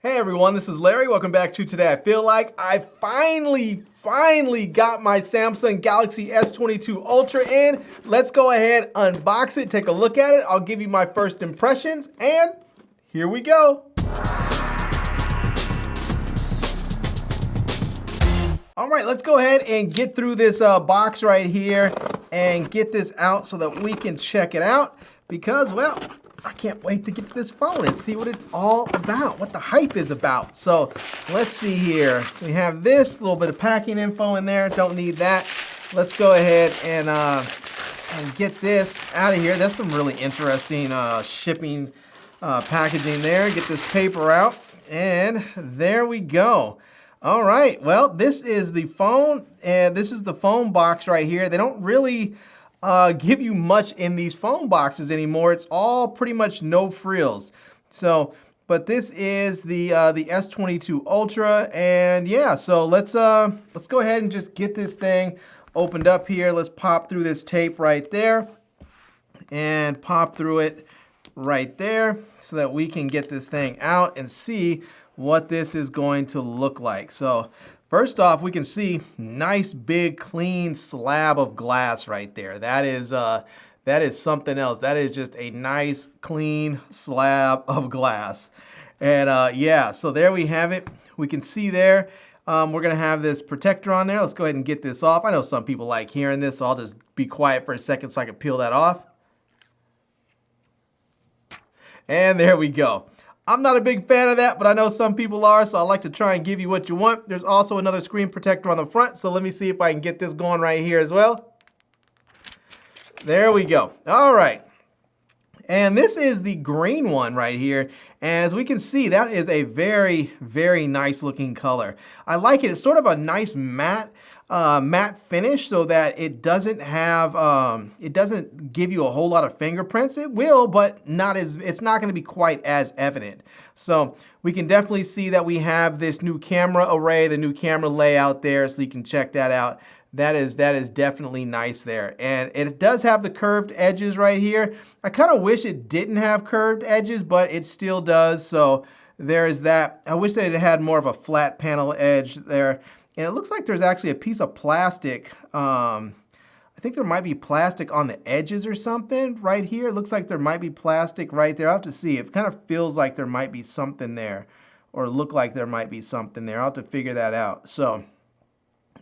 Hey everyone, this is Larry. Welcome back to Today I Feel Like. I finally got my Samsung Galaxy S22 Ultra in. Let's go ahead, unbox it, take a look at it. I'll give you my first impressions, and here we go. All right, let's go ahead and get through this box right here and get this out so that we can check it out because, well, I can't wait to get to this phone and see what it's all about, what the hype is about. So let's see here. We have this little bit of packing info in there. Don't need that. Let's go ahead and get this out of here. That's some really interesting shipping packaging there. Get this paper out, and there we go. All right, well, this is the phone, and this is the phone box right here. They don't really give you much in these phone boxes anymore. It's all pretty much no frills. So, but this is the S22 Ultra, and yeah, so let's go ahead and just get this thing opened up here. Let's pop through this tape right there, and pop through it right there, so that we can get this thing out and see what this is going to look like. So first off, we can see nice big clean slab of glass right there. That is something else. That is just a nice clean slab of glass. And yeah, so there we have it. We can see there. We're gonna have this protector on there. Let's go ahead and get this off. I know some people like hearing this, so I'll just be quiet for a second so I can peel that off. And there we go. I'm not a big fan of that, but I know some people are, so I like to try and give you what you want. There's also another screen protector on the front, so let me see if I can get this going right here as well. There we go. All right. And this is the green one right here. And as we can see, that is a very, very nice looking color. I like it. It's sort of a nice matte finish, so that it doesn't have, it doesn't give you a whole lot of fingerprints. It will, but it's not going to be quite as evident. So we can definitely see that we have this new camera array, the new camera layout there, so you can check that out. That is definitely nice there. And it does have the curved edges right here. I kind of wish it didn't have curved edges, but it still does. So there's that. I wish that it had more of a flat panel edge there. And it looks like there's actually a piece of plastic. I think there might be plastic on the edges or something right here. It looks like there might be plastic right there. I'll have to see. It kind of feels like there might be something there, or look like there might be something there. I'll have to figure that out. So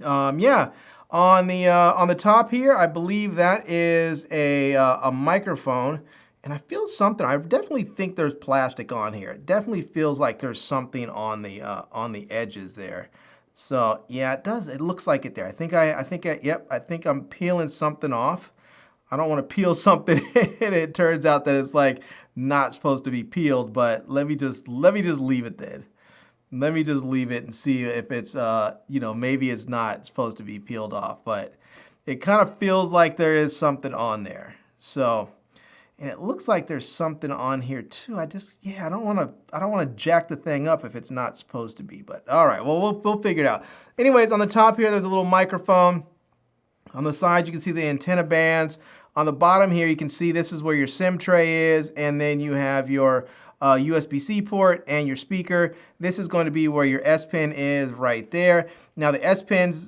yeah. On the top here, I believe that is a microphone, and I feel something. I definitely think there's plastic on here. It definitely feels like there's something on the edges there. So yeah, it does. It looks like it there. I think I'm peeling something off. I don't want to peel something and it turns out that it's like not supposed to be peeled. But let me just leave it then. Let me just leave it and see if it's, maybe it's not supposed to be peeled off, but it kind of feels like there is something on there. So, and it looks like there's something on here too. I don't want to jack the thing up if it's not supposed to be, but all right, well, we'll figure it out. Anyways, on the top here, there's a little microphone. On the side, you can see the antenna bands. On the bottom here, you can see this is where your SIM tray is, and then you have your USB-C port and your speaker. This is going to be where your S Pen is right there. Now the S Pens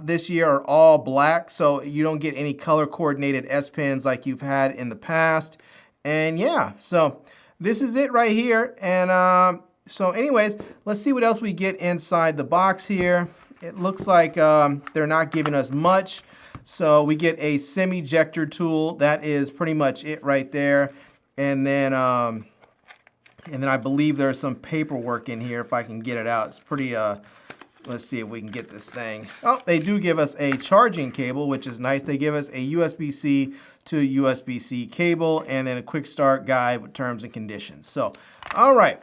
this year are all black, so you don't get any color coordinated S Pens like you've had in the past. And yeah, so this is it right here. And so anyways, let's see what else we get inside the box here. It looks like they're not giving us much. So we get a SIM ejector tool. That is pretty much it right there. And then I believe there's some paperwork in here if I can get it out. It's pretty, let's see if we can get this thing. Oh, they do give us a charging cable, which is nice. They give us a USB-C to USB-C cable and then a quick start guide with terms and conditions. So, all right,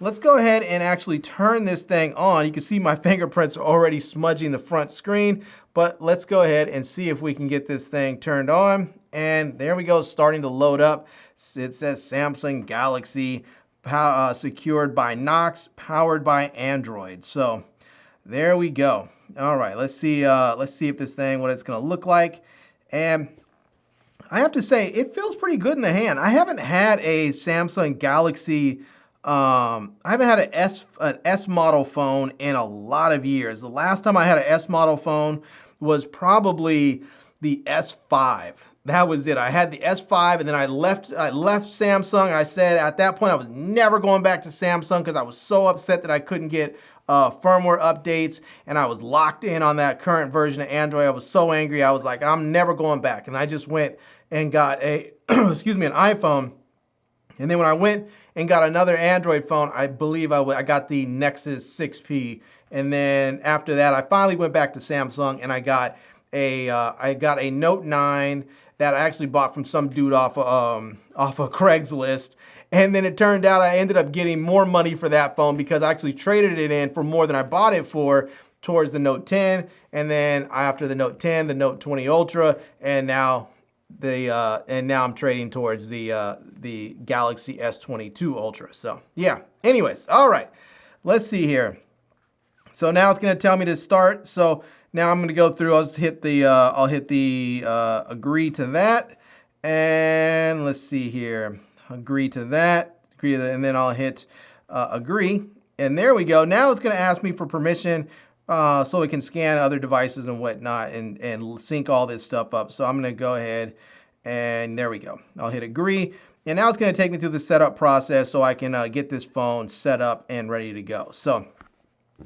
let's go ahead and actually turn this thing on. You can see my fingerprints are already smudging the front screen, but let's go ahead and see if we can get this thing turned on. And there we go, starting to load up. It says Samsung Galaxy. Secured by Knox, powered by Android. So there we go. All right, let's see if this thing, what it's going to look like. And I have to say, it feels pretty good in the hand. I haven't had a Samsung Galaxy I haven't had an S model phone in a lot of years. The last time I had an S model phone was probably the S5. That was it. I had the S5 and then I left Samsung. I said at that point I was never going back to Samsung because I was so upset that I couldn't get firmware updates and I was locked in on that current version of Android. I was so angry. I was like, I'm never going back. And I just went and got a, excuse me, an iPhone. And then when I went and got another Android phone, I believe I got the Nexus 6P. And then after that, I finally went back to Samsung and I got a Note 9 that I actually bought from some dude off of Craigslist. And then it turned out I ended up getting more money for that phone because I actually traded it in for more than I bought it for towards the Note 10. And then after the Note 10, the Note 20 Ultra, and now I'm trading towards the Galaxy S22 Ultra. So yeah, anyways, all right, let's see here. So now it's going to tell me to start. So now I'm going to go through. I'll hit the agree to that, and let's see here. Agree to that, and then I'll hit agree, and there we go. Now it's going to ask me for permission so it can scan other devices and whatnot and sync all this stuff up. So I'm going to go ahead and there we go. I'll hit agree, and now it's going to take me through the setup process so I can get this phone set up and ready to go. So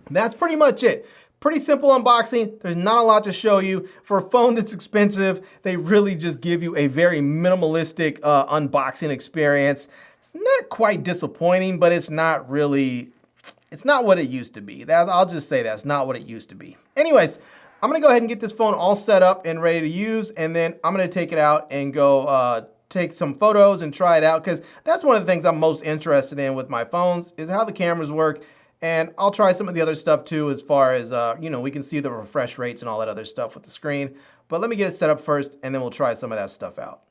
that's pretty much it. Pretty simple unboxing. There's not a lot to show you. For a phone that's expensive, they really just give you a very minimalistic unboxing experience. It's not quite disappointing, but it's not what it used to be. I'll just say that's not what it used to be. Anyways, I'm gonna go ahead and get this phone all set up and ready to use, and then I'm gonna take it out and go take some photos and try it out, because that's one of the things I'm most interested in with my phones is how the cameras work. And I'll try some of the other stuff too, as far as, we can see the refresh rates and all that other stuff with the screen. But let me get it set up first, and then we'll try some of that stuff out.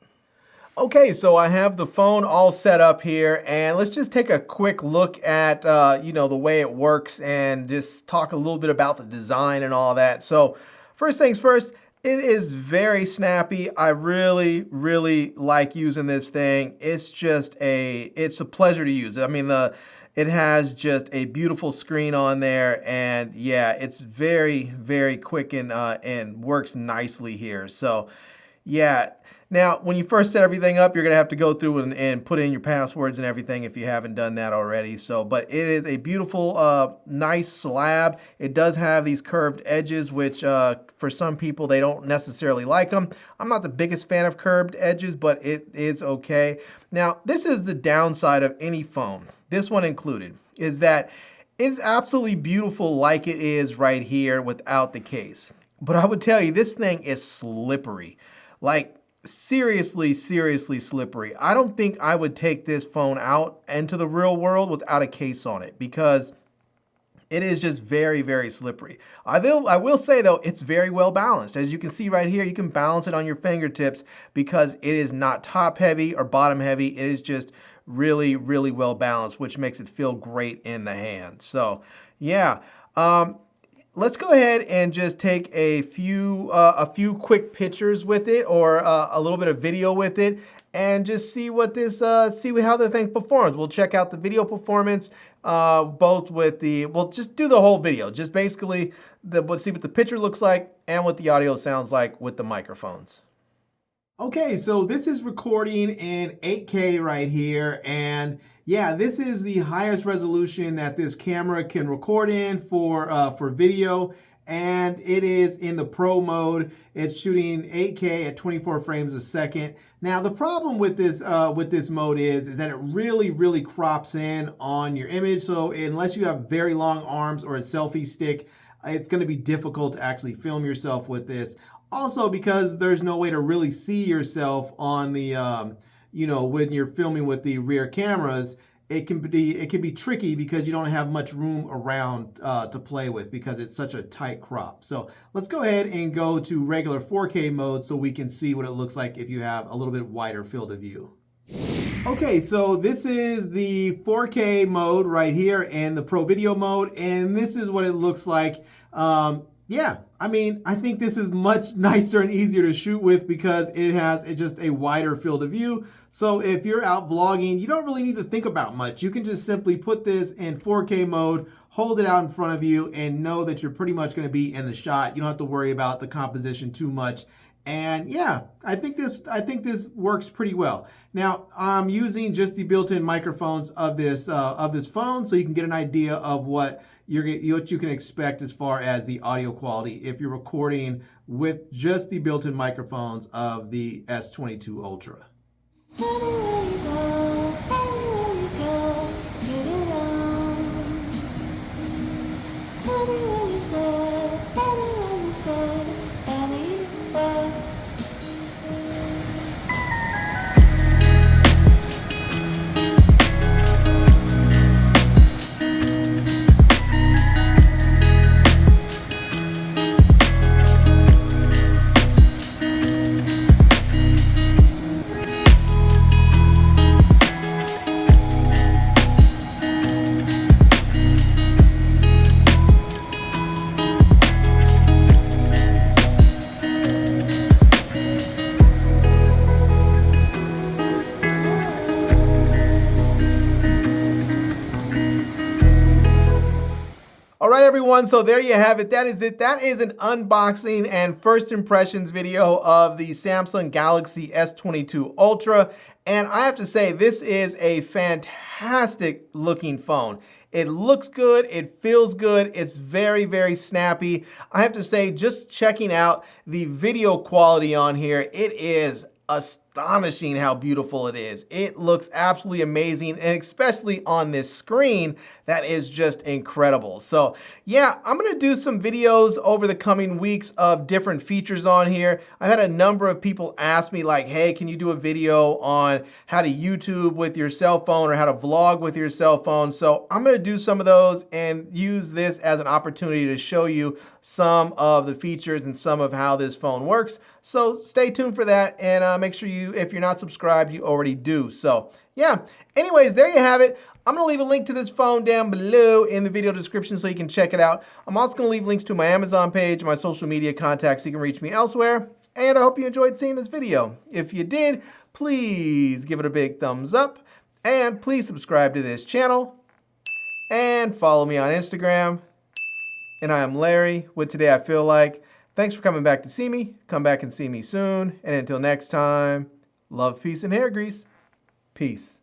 Okay, so I have the phone all set up here, and let's just take a quick look at, the way it works and just talk a little bit about the design and all that. So first things first, it is very snappy. I really, really like using this thing. It's a pleasure to use. I mean, it has just a beautiful screen on there, and yeah, it's very, very quick and works nicely here. So yeah, now when you first set everything up, you're gonna have to go through and put in your passwords and everything if you haven't done that already. So, but it is a beautiful, nice slab. It does have these curved edges, which for some people, they don't necessarily like them. I'm not the biggest fan of curved edges, but it is okay. Now, this is the downside of any phone, this one included, is that it's absolutely beautiful like it is right here without the case. But I would tell you, this thing is slippery. Like, seriously, seriously slippery. I don't think I would take this phone out into the real world without a case on it, because it is just very, very slippery. I will say though, it's very well balanced. As you can see right here, you can balance it on your fingertips because it is not top heavy or bottom heavy. It is just really, really well balanced, which makes it feel great in the hand. So yeah, let's go ahead and just take a few quick pictures with it, or a little bit of video with it, and just see what how the thing performs. We'll check out the video performance, we'll just do the whole video. Just basically, we'll see what the picture looks like and what the audio sounds like with the microphones. Okay, so this is recording in 8K right here, and yeah, this is the highest resolution that this camera can record in for video, and it is in the Pro mode. It's shooting 8K at 24 frames a second. Now, the problem with this mode is that it really, really crops in on your image. So unless you have very long arms or a selfie stick, it's going to be difficult to actually film yourself with this. Also, because there's no way to really see yourself on the, when you're filming with the rear cameras, it can be tricky because you don't have much room around to play with because it's such a tight crop. So let's go ahead and go to regular 4K mode so we can see what it looks like if you have a little bit wider field of view. Okay, so this is the 4K mode right here and the Pro Video mode, and this is what it looks like. Yeah, I mean, I think this is much nicer and easier to shoot with because it has just a wider field of view. So if you're out vlogging, you don't really need to think about much. You can just simply put this in 4K mode, hold it out in front of you, and know that you're pretty much going to be in the shot. You don't have to worry about the composition too much. And yeah, I think this works pretty well. Now I'm using just the built-in microphones of this phone, so you can get an idea of what you can expect as far as the audio quality if you're recording with just the built-in microphones of the S22 Ultra. All right, everyone, so there you have it. That is it. That is an unboxing and first impressions video of the Samsung Galaxy S22 Ultra. And I have to say, this is a fantastic looking phone. It looks good, it feels good, it's very, very snappy. I have to say, just checking out the video quality on here, it is astonishing how beautiful it is. It looks absolutely amazing, and especially on this screen, that is just incredible. So yeah, I'm gonna do some videos over the coming weeks of different features on here. I've had a number of people ask me like, hey, can you do a video on how to YouTube with your cell phone or how to vlog with your cell phone? So I'm gonna do some of those and use this as an opportunity to show you some of the features and some of how this phone works. So stay tuned for that, and make sure you, if you're not subscribed, you already do. So yeah, anyways, there you have it. I'm gonna leave a link to this phone down below in the video description so you can check it out. I'm also gonna leave links to my Amazon page, my social media contacts so you can reach me elsewhere. And I hope you enjoyed seeing this video. If you did, please give it a big thumbs up, and please subscribe to this channel and follow me on Instagram. And I am Larry with Today I Feel Like. Thanks for coming back to see me. Come back and see me soon. And until next time, love, peace, and hair grease. Peace.